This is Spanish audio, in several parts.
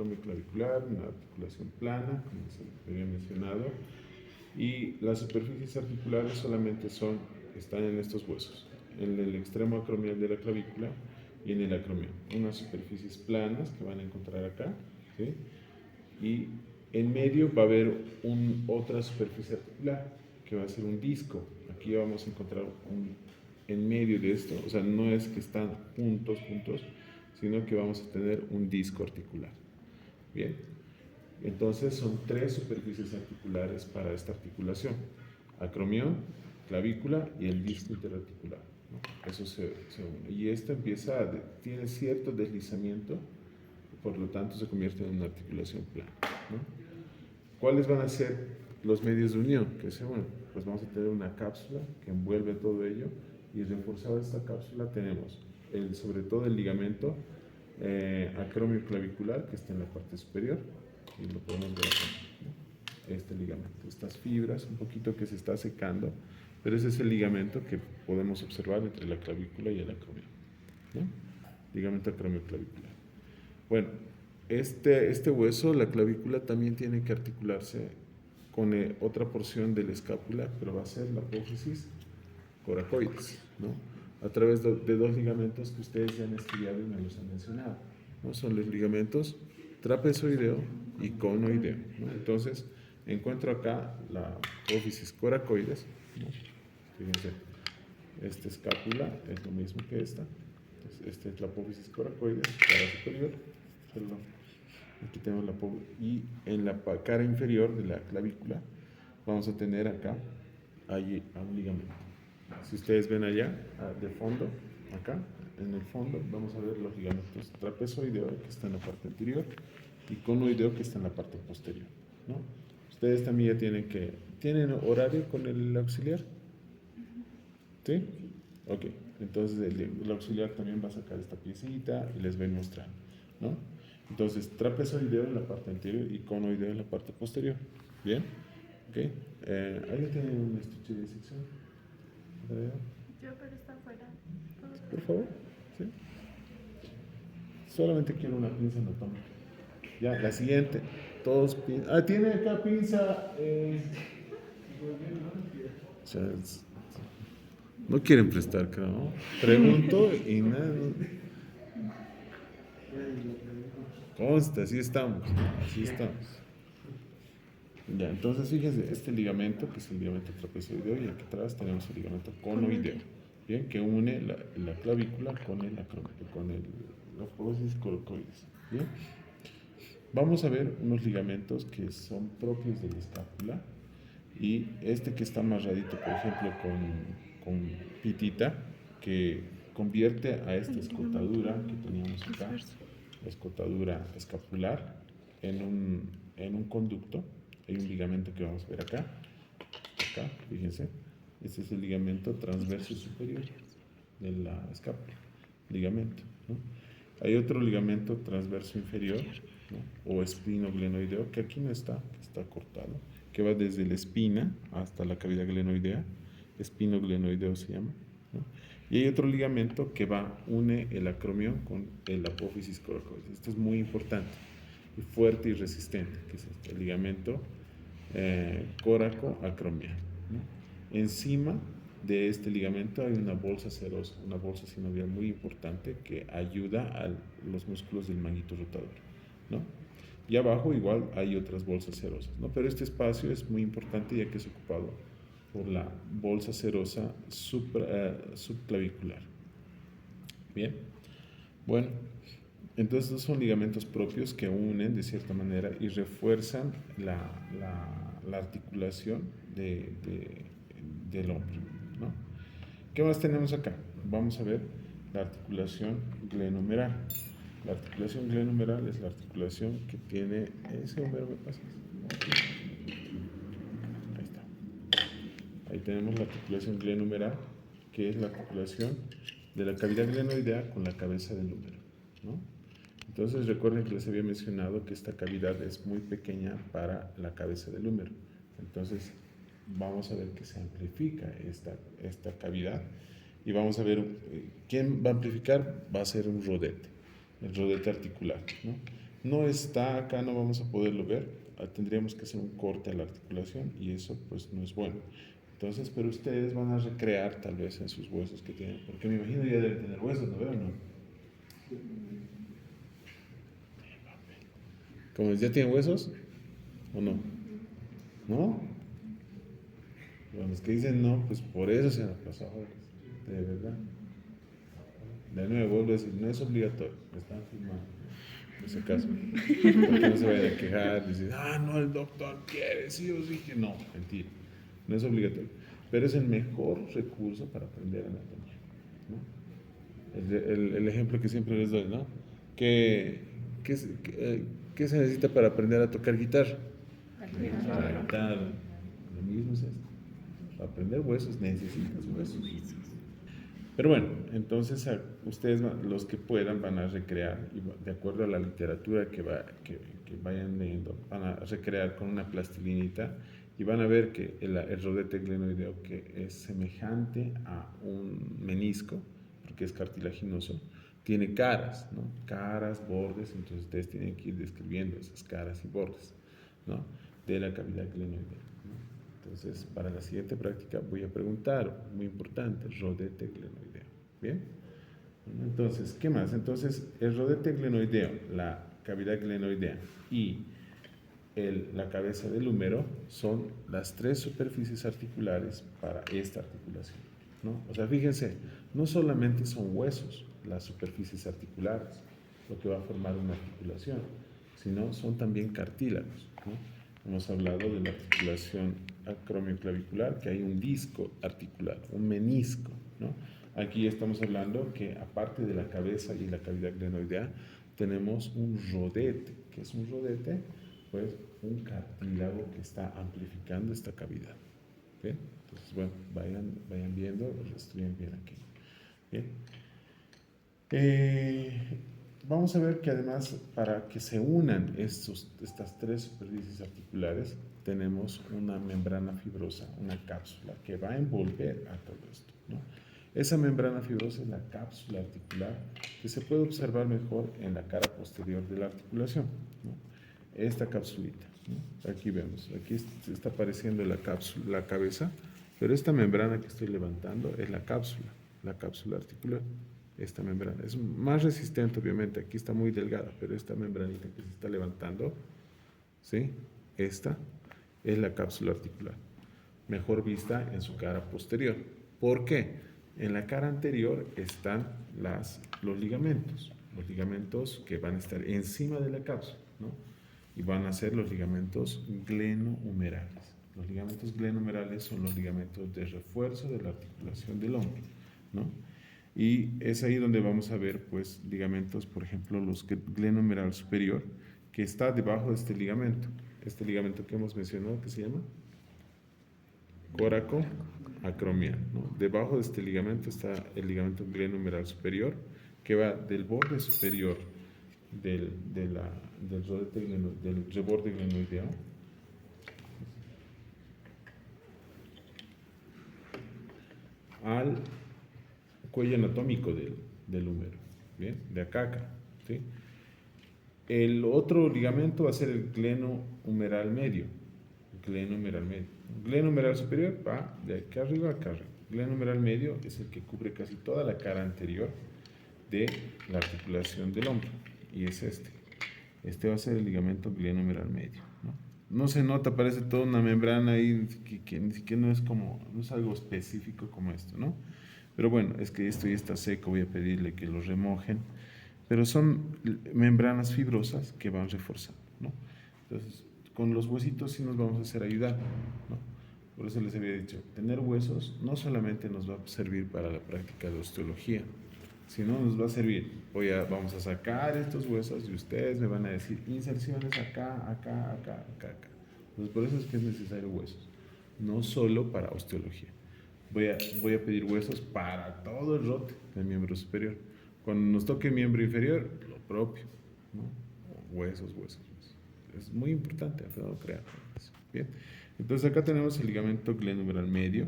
acromioclavicular, una articulación plana, como se había mencionado, y las superficies articulares solamente están en estos huesos, en el extremo acromial de la clavícula y en el acromion. Unas superficies planas que van a encontrar acá, ¿sí? Y en medio va a haber otra superficie articular que va a ser un disco. Aquí vamos a encontrar en medio de esto, o sea, no es que están juntos, sino que vamos a tener un disco articular. Bien, entonces son 3 superficies articulares para esta articulación: acromión, clavícula y el disco interarticular, ¿no? Eso se une. Y esta tiene cierto deslizamiento, por lo tanto se convierte en una articulación plana, ¿no? ¿Cuáles van a ser los medios de unión que se unen? Pues vamos a tener una cápsula que envuelve todo ello, y reforzada esta cápsula tenemos sobre todo el ligamento acromioclavicular, que está en la parte superior, y lo podemos ver aquí, ¿no? Este ligamento, estas fibras, un poquito que se está secando, pero ese es el ligamento que podemos observar entre la clavícula y el acromion, ¿no? Ligamento acromioclavicular. Bueno, este hueso, la clavícula, también tiene que articularse con otra porción de la escápula, pero va a ser la apófisis coracoides, ¿no? A través de 2 ligamentos que ustedes ya han estudiado y me los han mencionado, ¿no? Son los ligamentos trapezoideo y conoideo, ¿no? Entonces, encuentro acá la apófisis coracoides, ¿no? Fíjense, esta escápula es lo mismo que esta. Entonces, esta es la apófisis coracoides, cara superior, perdón. Aquí tenemos la apófisis, y en la cara inferior de la clavícula vamos a tener acá allí a un ligamento. Si ustedes ven allá, de fondo, acá, en el fondo, vamos a ver los ligamentos trapezoideo, que está en la parte anterior, y conoideo, que está en la parte posterior, ¿no? Ustedes también ya ¿tienen horario con el auxiliar? ¿Sí? Ok, entonces el auxiliar también va a sacar esta piecita y les va a mostrar, ¿no? Entonces, trapezoideo en la parte anterior y conoideo en la parte posterior. ¿Bien? Ok. ¿Alguien tiene un estuche de disección? Yo, pero está afuera. Por favor. ¿Sí? Solamente quiero una pinza anatómica. Ya, la siguiente. Todos tiene acá pinza. O sea, no quieren prestar, creo, ¿no? Pregunto y nada. Consta, así estamos. Así estamos. Ya, entonces fíjense, este ligamento, que es el ligamento trapezoideo, y aquí atrás tenemos el ligamento conoideo, ¿bien? Que une la clavícula con la apófisis coracoides, ¿bien? Vamos a ver unos ligamentos que son propios de la escápula, y este que está amarradito, por ejemplo, con pitita, que convierte a esta escotadura que teníamos acá, la escotadura escapular, en un conducto. Hay un ligamento que vamos a ver acá, fíjense. Este es el ligamento transverso superior de la escápula, ligamento, ¿no? Hay otro ligamento transverso inferior, ¿no? O espinoglenoideo, que aquí no está, que está cortado, que va desde la espina hasta la cavidad glenoidea, espinoglenoideo se llama, ¿no? Y hay otro ligamento que une el acromión con el apófisis coracoides. Esto es muy importante y fuerte y resistente, que es el ligamento coraco-acromial, ¿no? Encima de este ligamento hay una bolsa serosa, una bolsa sinovial muy importante que ayuda a los músculos del manguito rotador, ¿no? Y abajo igual hay otras bolsas serosas, ¿no? Pero este espacio es muy importante ya que es ocupado por la bolsa serosa subclavicular. Bien, bueno, entonces estos son ligamentos propios que unen de cierta manera y refuerzan la articulación del hombro, ¿no? ¿Qué más tenemos acá? Vamos a ver la articulación glenohumeral. La articulación glenohumeral es la articulación que tiene ese húmero, ¿me pasas? Ahí está. Ahí tenemos la articulación glenohumeral, que es la articulación de la cavidad glenoidea con la cabeza del húmero, ¿no? Entonces recuerden que les había mencionado que esta cavidad es muy pequeña para la cabeza del húmero. Entonces vamos a ver que se amplifica esta cavidad, y vamos a ver quién va a amplificar. Va a ser un rodete, el rodete articular, ¿no? No está acá, no vamos a poderlo ver. Tendríamos que hacer un corte a la articulación y eso pues no es bueno. Entonces, pero ustedes van a recrear tal vez en sus huesos que tienen, porque me imagino ya deben tener huesos, ¿no veo? ¿No? ¿Cómo es? ¿Ya tienen huesos o no? ¿No? Bueno, los que dicen no, pues por eso se han pasado, de verdad. De nuevo, vuelvo a decir, no es obligatorio, están firmando, en ese caso. Para que no se vayan a quejar, decir, no, el doctor quiere, sí o sí, que no, mentira, no es obligatorio. Pero es el mejor recurso para aprender anatomía, ¿no? El ejemplo que siempre les doy, ¿no? ¿Qué, qué se necesita para aprender a tocar guitarra? La guitarra. Lo mismo es esto. Para aprender huesos necesitas huesos. Pero bueno, entonces ustedes, los que puedan, van a recrear, y de acuerdo a la literatura que vayan leyendo, van a recrear con una plastilinita y van a ver que el rodete glenoideo, que es semejante a un menisco, porque es cartilaginoso, tiene caras, ¿no? Caras, bordes, entonces ustedes tienen que ir describiendo esas caras y bordes, ¿no? De la cavidad glenoidea. Entonces, para la siguiente práctica voy a preguntar, muy importante, rodete glenoideo. ¿Bien? Entonces, ¿qué más? Entonces, el rodete glenoideo, la cavidad glenoidea y la cabeza del húmero son las tres superficies articulares para esta articulación, ¿no? O sea, fíjense, no solamente son huesos las superficies articulares, lo que va a formar una articulación, sino son también cartílagos, ¿no? Hemos hablado de la articulación acromioclavicular, que hay un disco articular, un menisco, ¿no? Aquí estamos hablando que aparte de la cabeza y la cavidad glenoidea, tenemos un rodete. ¿Qué es un rodete? Pues un cartílago que está amplificando esta cavidad. ¿Bien? Entonces, bueno, vayan viendo, estudien bien aquí. Bien. Vamos a ver que además para que se unan estas tres superficies articulares tenemos una membrana fibrosa, una cápsula que va a envolver a todo esto, ¿no? Esa membrana fibrosa es la cápsula articular que se puede observar mejor en la cara posterior de la articulación, ¿no? Esta capsulita, ¿no? Aquí vemos, aquí está apareciendo la cápsula, la cabeza, pero esta membrana que estoy levantando es la cápsula articular. Esta membrana es más resistente, obviamente, aquí está muy delgada, pero esta membranita que se está levantando, ¿sí? Esta es la cápsula articular, mejor vista en su cara posterior. ¿Por qué? En la cara anterior están los ligamentos que van a estar encima de la cápsula, ¿no? Y van a ser los ligamentos glenohumerales. Los ligamentos glenohumerales son los ligamentos de refuerzo de la articulación del hombro, ¿no? Y es ahí donde vamos a ver, pues, ligamentos, por ejemplo, los glenohumeral superior, que está debajo de este ligamento que hemos mencionado, que se llama córaco acromial, ¿no? Debajo de este ligamento está el ligamento glenohumeral superior, que va del borde superior del reborde glenoideo al cuello anatómico del húmero, ¿bien? De acá a acá, ¿sí? El otro ligamento va a ser el glenohumeral medio, glenohumeral superior va de acá arriba a acá arriba. Glenohumeral medio es el que cubre casi toda la cara anterior de la articulación del hombro, y es este va a ser el ligamento glenohumeral medio, ¿no? No se nota, parece toda una membrana ahí que ni siquiera no es algo específico como esto, ¿no? Pero bueno, es que esto ya está seco, voy a pedirle que lo remojen, pero son membranas fibrosas que van reforzando, ¿no? Entonces, con los huesitos sí nos vamos a hacer ayudar, ¿no? Por eso les había dicho, tener huesos no solamente nos va a servir para la práctica de osteología, sino nos va a servir, vamos a sacar estos huesos y ustedes me van a decir inserciones acá, acá, acá, acá, acá. Entonces, por eso es que es necesario huesos, no solo para osteología. Voy a pedir huesos para todo el rote del miembro superior. Cuando nos toque miembro inferior, lo propio, ¿no? Huesos. Es muy importante, no crear. Bien. Entonces acá tenemos el ligamento glenohumeral medio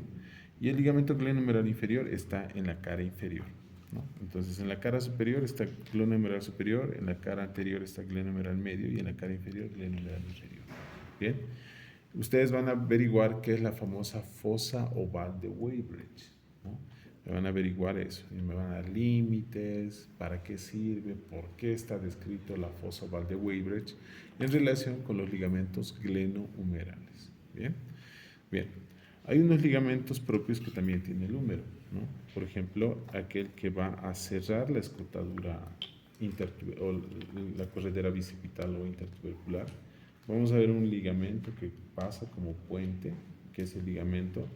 y el ligamento glenohumeral inferior está en la cara inferior. ¿no? Entonces, en la cara superior está glenohumeral superior, en la cara anterior está glenohumeral medio y en la cara inferior glenohumeral inferior. Bien, ustedes van a averiguar qué es la famosa fosa oval de Weybridge, ¿no? Me van a averiguar eso y me van a dar límites, para qué sirve, por qué está descrito la fosa oval de Weybridge en relación con los ligamentos glenohumerales. Bien, bien. Hay unos ligamentos propios que también tiene el húmero, ¿no? Por ejemplo, aquel que va a cerrar la escotadura o la corredera bicipital o intertubercular. Vamos a ver un ligamento que pasa como puente, que es el ligamento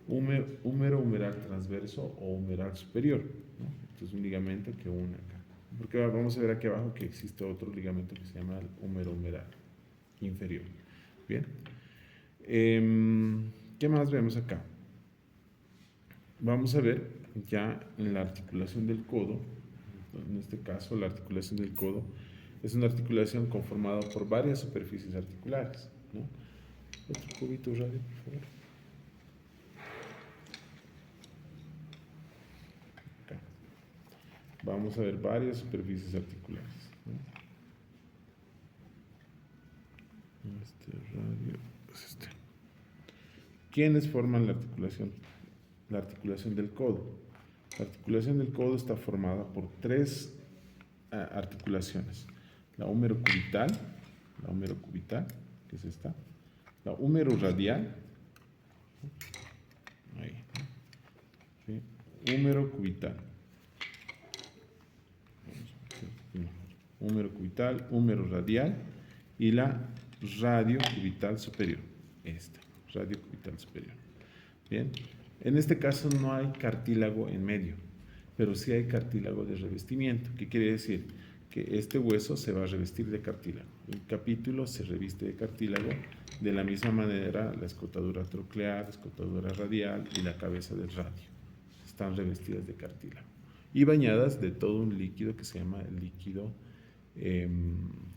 húmero-humeral transverso o humeral superior, ¿no? Este es un ligamento que une acá. Porque vamos a ver aquí abajo que existe otro ligamento que se llama el húmero-humeral inferior. Bien. ¿Qué más vemos acá? Vamos a ver ya en la articulación del codo. En este caso, la articulación del codo es una articulación conformada por varias superficies articulares, ¿no? Otro cubito radio, por favor. Acá. Vamos a ver varias superficies articulares, ¿no? Este radio es este. ¿Quiénes forman la articulación? La articulación del codo. La articulación del codo está formada por tres articulaciones. La húmero-cubital, que es esta. La húmero-radial, ahí, ¿sí? Húmero-cubital. Húmero-cubital, húmero-radial y la radio-cubital superior. Esta, radio-cubital superior. Bien. En este caso no hay cartílago en medio, pero sí hay cartílago de revestimiento. ¿Qué quiere decir? Que este hueso se va a revestir de cartílago. El capítulo se reviste de cartílago, de la misma manera la escotadura troclear, la escotadura radial y la cabeza del radio. Están revestidas de cartílago y bañadas de todo un líquido que se llama el líquido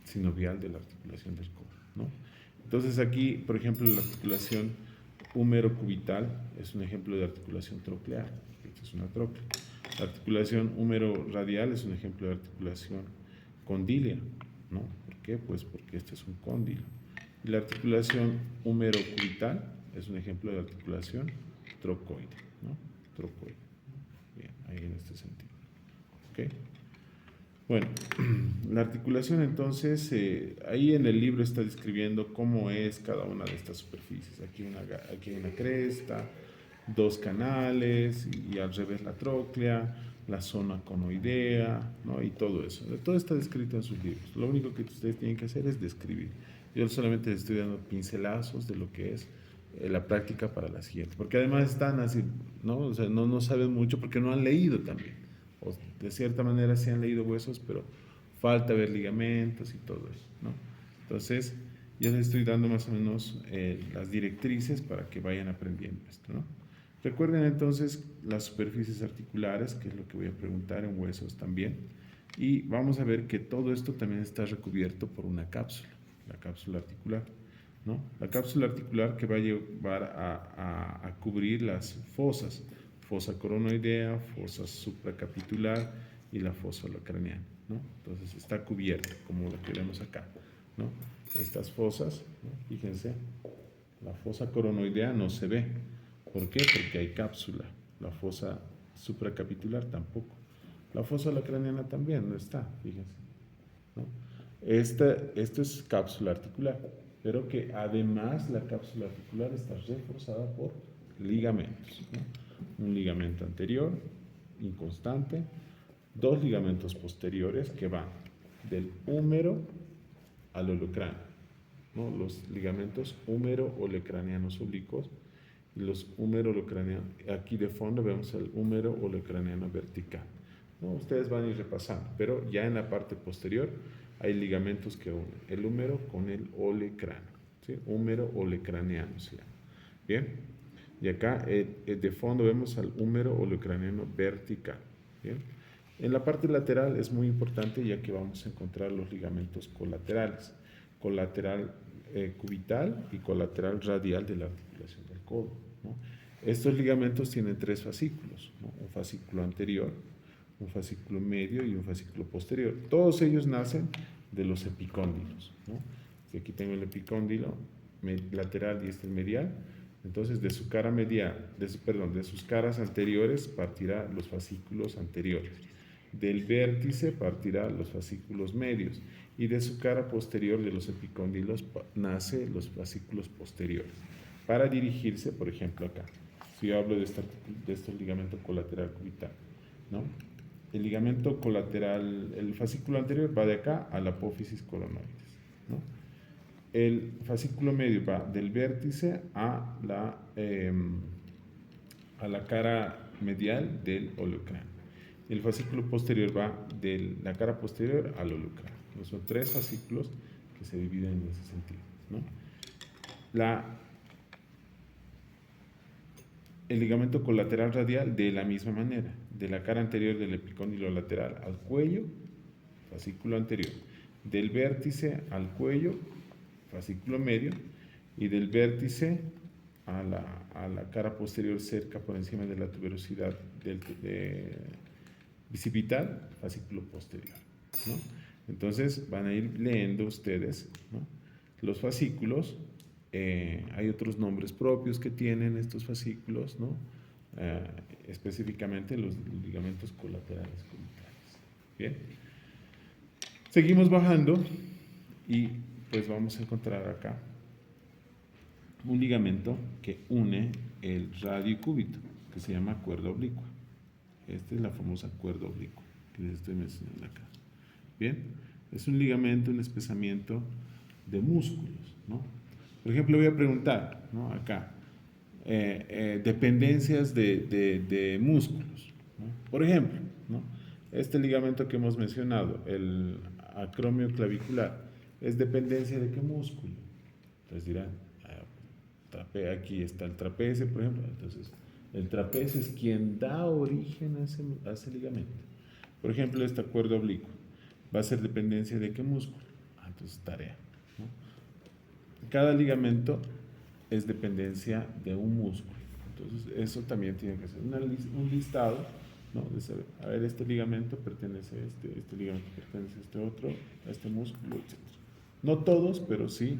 sinovial de la articulación del codo, ¿no? Entonces aquí, por ejemplo, la articulación húmero-cubital es un ejemplo de articulación troclear. Esta es una troclea. La articulación húmero-radial es un ejemplo de articulación condílea, ¿no? ¿Por qué? Pues porque este es un cóndilo. Y la articulación húmero-cubital es un ejemplo de articulación trocoide, ¿no? Trocoide. Bien, ahí en este sentido. ¿Ok? Bueno, la articulación entonces, ahí en el libro está describiendo cómo es cada una de estas superficies. Aquí hay una cresta, dos canales y al revés la tróclea, la zona conoidea, ¿no? Y todo eso. Todo está descrito en sus libros. Lo único que ustedes tienen que hacer es describir. Yo solamente les estoy dando pincelazos de lo que es la práctica para la siguiente. Porque además están así, ¿no? O sea, no saben mucho porque no han leído también. O de cierta manera sí han leído huesos, pero falta ver ligamentos y todo eso, ¿no? Entonces, yo les estoy dando más o menos las directrices para que vayan aprendiendo esto, ¿no? Recuerden entonces las superficies articulares, que es lo que voy a preguntar en huesos también, y vamos a ver que todo esto también está recubierto por una cápsula, la cápsula articular, ¿no? La cápsula articular que va a llevar a cubrir las fosas, fosa coronoidea, fosa supracapitular y la fosa holocraniana, ¿no? Entonces está cubierta, como lo que vemos acá, ¿no? Estas fosas, ¿no? Fíjense, la fosa coronoidea no se ve. ¿Por qué? Porque hay cápsula. La fosa supracapitular tampoco. La fosa holocraniana también no está, fíjense, ¿no? Esto es cápsula articular, pero que además la cápsula articular está reforzada por ligamentos, ¿no? Un ligamento anterior, inconstante, dos ligamentos posteriores que van del húmero al holocráneo, ¿no? Los ligamentos húmero-olecranianos oblicuos y los húmero-olecranianos. Aquí de fondo vemos el húmero-olecraniano vertical, ¿no? Ustedes van a ir repasando, pero ya en la parte posterior hay ligamentos que unen el húmero con el olecráneo, ¿sí? Húmero-olecraniano se llama. Bien. Y acá de fondo vemos al húmero olecraniano vertical. ¿Bien? En la parte lateral es muy importante ya que vamos a encontrar los ligamentos colaterales. Colateral cubital y colateral radial de la articulación del codo, ¿no? Estos ligamentos tienen tres fascículos, ¿no? Un fascículo anterior, un fascículo medio y un fascículo posterior. Todos ellos nacen de los epicóndilos, ¿no? Si aquí tengo el epicóndilo lateral y este el medial, entonces de su cara medial, de sus caras anteriores partirá los fascículos anteriores. Del vértice partirá los fascículos medios y de su cara posterior de los epicóndilos nace los fascículos posteriores. Para dirigirse, por ejemplo, acá, si yo hablo de este ligamento colateral cubital, ¿no? El ligamento colateral, el fascículo anterior va de acá a la apófisis coronoides, ¿no? El fascículo medio va del vértice a la cara medial del oleocráneo. El fascículo posterior va de la cara posterior al oleocráneo. Son 3 fascículos que se dividen en ese sentido, ¿no? El ligamento colateral radial de la misma manera, de la cara anterior del epicóndilo lateral al cuello, fascículo anterior, del vértice al cuello, fascículo medio, y del vértice a la cara posterior cerca por encima de la tuberosidad bicipital, fascículo posterior, ¿no? Entonces van a ir leyendo ustedes, ¿no?, los fascículos. Hay otros nombres propios que tienen estos fascículos, ¿no? Específicamente los ligamentos colaterales cubitales. Bien, seguimos bajando y pues vamos a encontrar acá un ligamento que une el radio y cúbito, que se llama cuerda oblicua. Esta es la famosa cuerda oblicua que les estoy mencionando acá. Bien, es un ligamento, un espesamiento de músculos, ¿no? Por ejemplo, voy a preguntar, ¿no?, acá, dependencias de músculos, ¿no? Por ejemplo, ¿no?, este ligamento que hemos mencionado, el acromio clavicular, ¿es dependencia de qué músculo? Entonces dirán, aquí está el trapecio, por ejemplo. Entonces, el trapecio es quien da origen a ese ligamento. Por ejemplo, esta cuerda oblicua, ¿va a ser dependencia de qué músculo? Entonces, tarea, ¿no? Cada ligamento es dependencia de un músculo. Entonces, eso también tiene que ser un listado, ¿no?, de saber, a ver, este ligamento pertenece a este ligamento pertenece a este otro, a este músculo, etc. No todos, pero sí,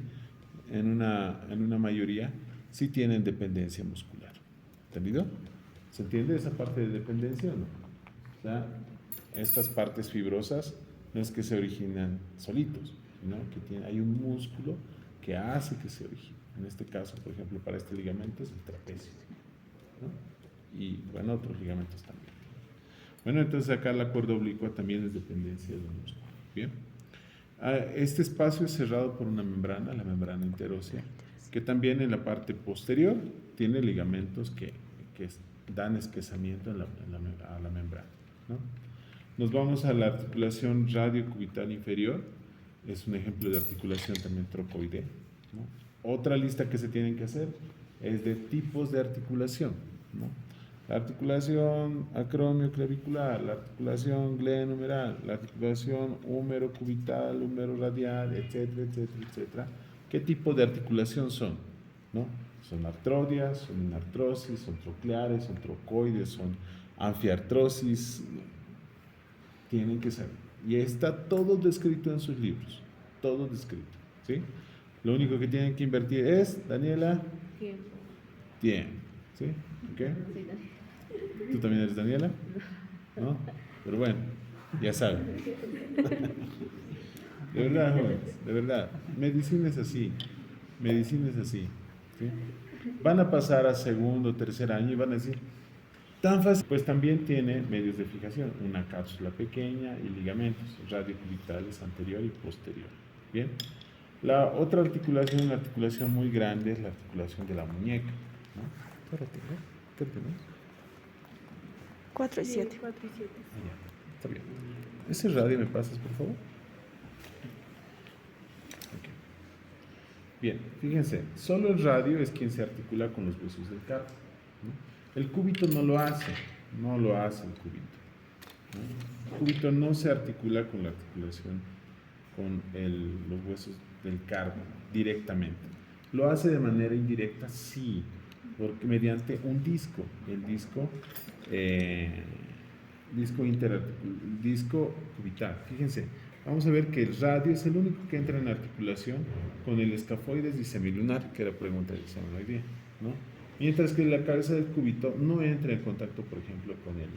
en una mayoría, sí tienen dependencia muscular. ¿Entendido? ¿Se entiende esa parte de dependencia o no? O sea, estas partes fibrosas no es que se originan solitos, sino que hay un músculo que hace que se origine. En este caso, por ejemplo, para este ligamento es el trapecio, ¿no? Y bueno, otros ligamentos también. Bueno, entonces acá la cuerda oblicua también es dependencia del músculo. Bien. Este espacio es cerrado por una membrana, la membrana interósea, que también en la parte posterior tiene ligamentos que dan espesamiento a la membrana, ¿no? Nos vamos a la articulación radiocubital inferior. Es un ejemplo de articulación también trocoidea, ¿no? Otra lista que se tienen que hacer es de tipos de articulación, ¿no? La articulación acromio-clavicular, la articulación glenohumeral, la articulación húmero-cubital, húmero-radial, etcétera, etcétera, etcétera. ¿Qué tipo de articulación son? ¿No? Son artrodias, son inartrosis, son trocleares, son trocoides, son anfiartrosis. Tienen que saber. Y está todo descrito en sus libros. Todo descrito, ¿sí? Lo único que tienen que invertir es, Daniela, Tiempo. tiempo, ¿sí? ¿Ok? ¿Tú también eres Daniela? ¿No? Pero bueno, ya saben. De verdad, jóvenes, de verdad. Medicina es así. Medicina es así, ¿sí? Van a pasar a segundo o tercer año y van a decir, tan fácil. Pues también tiene medios de fijación, una cápsula pequeña y ligamentos radiocubitales anterior y posterior. Bien. La otra articulación, una articulación muy grande, es la articulación de la muñeca, ¿no? ¿Qué tenemos? 4 y 7. 4 y 7. Ya, está bien. ¿Ese radio me pasas, por favor? Okay. Bien, fíjense, solo el radio es quien se articula con los huesos del carpo, ¿no? El cúbito no lo hace el cúbito, ¿no? El cúbito no se articula con la articulación con los huesos del carpo directamente. Lo hace de manera indirecta, sí, porque mediante un disco. El disco disco cubital. Fíjense, vamos a ver que el radio es el único que entra en articulación con el escafoides disemilunar, que era pregunta del examen hoy día, ¿no? Mientras que la cabeza del cúbito no entra en contacto, por ejemplo, con el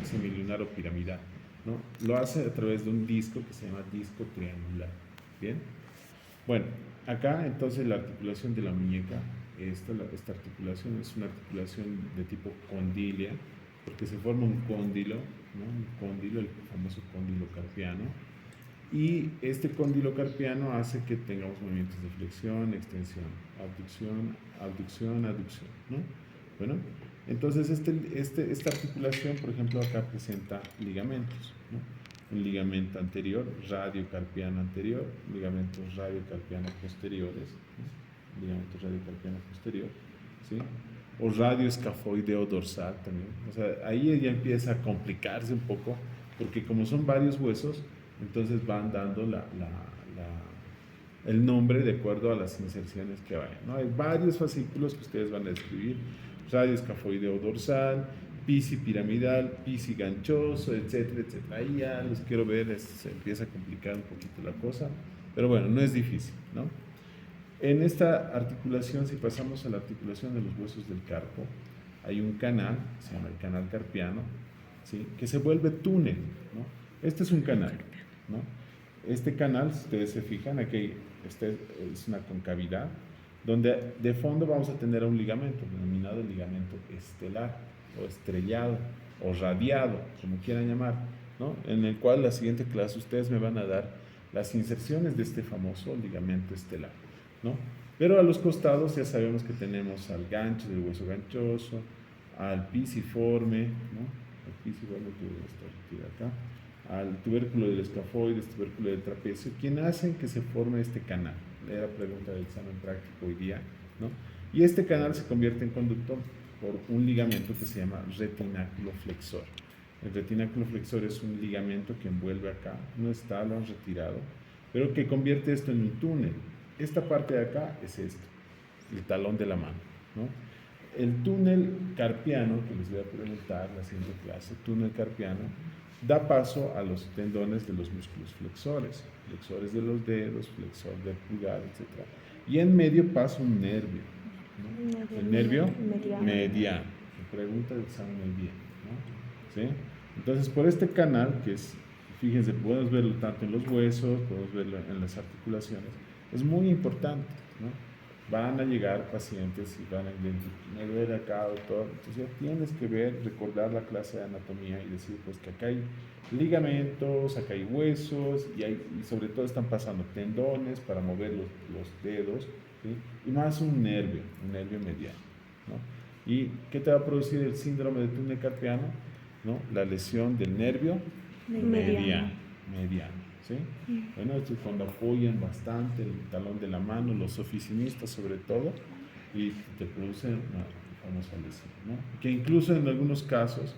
semilunar o piramidal, ¿no? Lo hace a través de un disco que se llama disco triangular. ¿Bien? Bueno, acá entonces la articulación de la muñeca, esta articulación es una articulación de tipo condilia, porque se forma un cóndilo, ¿no? Un cóndilo, el famoso cóndilo carpiano, y este cóndilo carpiano hace que tengamos movimientos de flexión, extensión, abducción, aducción, ¿no? Bueno, entonces esta articulación, por ejemplo, acá presenta ligamentos, ¿no? Un ligamento anterior, radiocarpiano anterior, ligamentos radiocarpiano posteriores, ¿no? Ligamentos radiocarpiano posterior, ¿sí? O radioescafoideo dorsal también. O sea, ahí ya empieza a complicarse un poco, porque como son varios huesos, entonces van dando el nombre de acuerdo a las inserciones que vayan, ¿no? Hay varios fascículos que ustedes van a escribir: radioescafoideo dorsal, pisi-piramidal, pisi-ganchoso, etcétera, etcétera. Ahí ya los quiero ver, se empieza a complicar un poquito la cosa, pero bueno, no es difícil, ¿no? En esta articulación, si pasamos a la articulación de los huesos del carpo, hay un canal, se llama el canal carpiano, ¿sí? Que se vuelve túnel, ¿no? Este es un canal, ¿no? Este canal, si ustedes se fijan, aquí es una concavidad, donde de fondo vamos a tener un ligamento, denominado ligamento estelar, o estrellado, o radiado, como quieran llamar, ¿no? En el cual la siguiente clase ustedes me van a dar las inserciones de este famoso ligamento estelar, ¿no? Pero a los costados ya sabemos que tenemos al gancho del hueso ganchoso, al pisiforme, ¿no? El pisiforme que está acá, al tubérculo del escafoides, tubérculo del trapecio, quien hacen que se forme este canal. Era pregunta del examen práctico hoy día, ¿no? Y este canal se convierte en conductor por un ligamento que se llama retináculo flexor. El retináculo flexor es un ligamento que envuelve acá, no está, lo han retirado, pero que convierte esto en un túnel. Esta parte de acá es esto, el talón de la mano, ¿no? El túnel carpiano, que les voy a preguntar en la siguiente clase, túnel carpiano, da paso a los tendones de los músculos flexores, flexores de los dedos, flexor del pulgar, etc. Y en medio pasa un nervio, ¿no? El nervio mediano. Se pregunta del examen muy bien, ¿no? ¿Sí? Entonces, por este canal, que es, fíjense, podemos verlo tanto en los huesos, podemos verlo en las articulaciones, es muy importante, ¿no? Van a llegar pacientes y van a identificar, me duele acá, doctor. Entonces ya tienes que ver, recordar la clase de anatomía y decir, pues que acá hay ligamentos, acá hay huesos y sobre todo están pasando tendones para mover los dedos, ¿sí? Y más un nervio mediano, ¿no? ¿Y qué te va a producir el síndrome de túnel carpiano? ¿No? La lesión del nervio mediano. ¿Sí? Bueno, esto es cuando apoyan bastante el talón de la mano, los oficinistas sobre todo, y te producen una famosa lesión, ¿no? Que incluso en algunos casos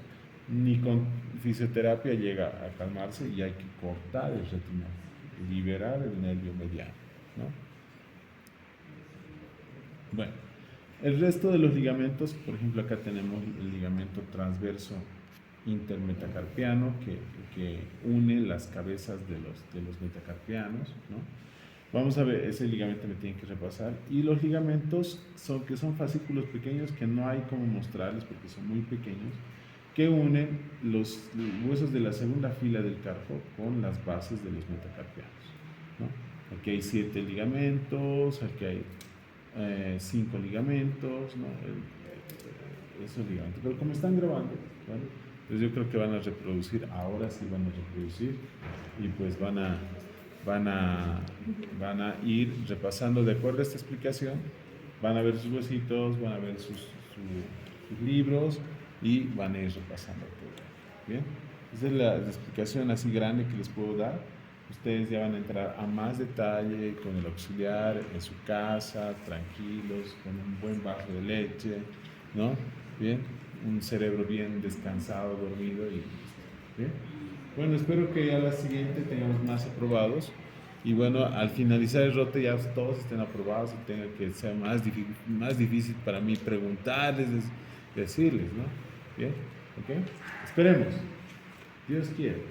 ni con fisioterapia llega a calmarse y hay que cortar el retinal, liberar el nervio mediano, ¿no? Bueno, el resto de los ligamentos, por ejemplo, acá tenemos el ligamento transverso intermetacarpiano que une las cabezas de los metacarpianos, ¿no? Vamos a ver, ese ligamento me tienen que repasar. Y los ligamentos son fascículos pequeños que no hay como mostrarles porque son muy pequeños, que unen los huesos de la segunda fila del carpo con las bases de los metacarpianos, ¿no? Aquí hay 7 ligamentos, aquí hay 5 ligamentos, ¿no? Esos ligamentos. Pero como están grabando, ¿vale? Entonces yo creo que van a reproducir, ahora sí van a reproducir, y pues van a ir repasando de acuerdo a esta explicación, van a ver sus huesitos, van a ver sus libros y van a ir repasando todo. ¿Bien? Esa es la explicación así grande que les puedo dar. Ustedes ya van a entrar a más detalle con el auxiliar en su casa, tranquilos, con un buen vaso de leche, ¿no? Bien, un cerebro bien descansado, dormido y listo. ¿Bien? Bueno, espero que ya la siguiente tengamos más aprobados y bueno, al finalizar el rote ya todos estén aprobados y tenga que ser más difícil para mí preguntarles, decirles, ¿no? Bien, ¿ok? Esperemos. Dios quiere.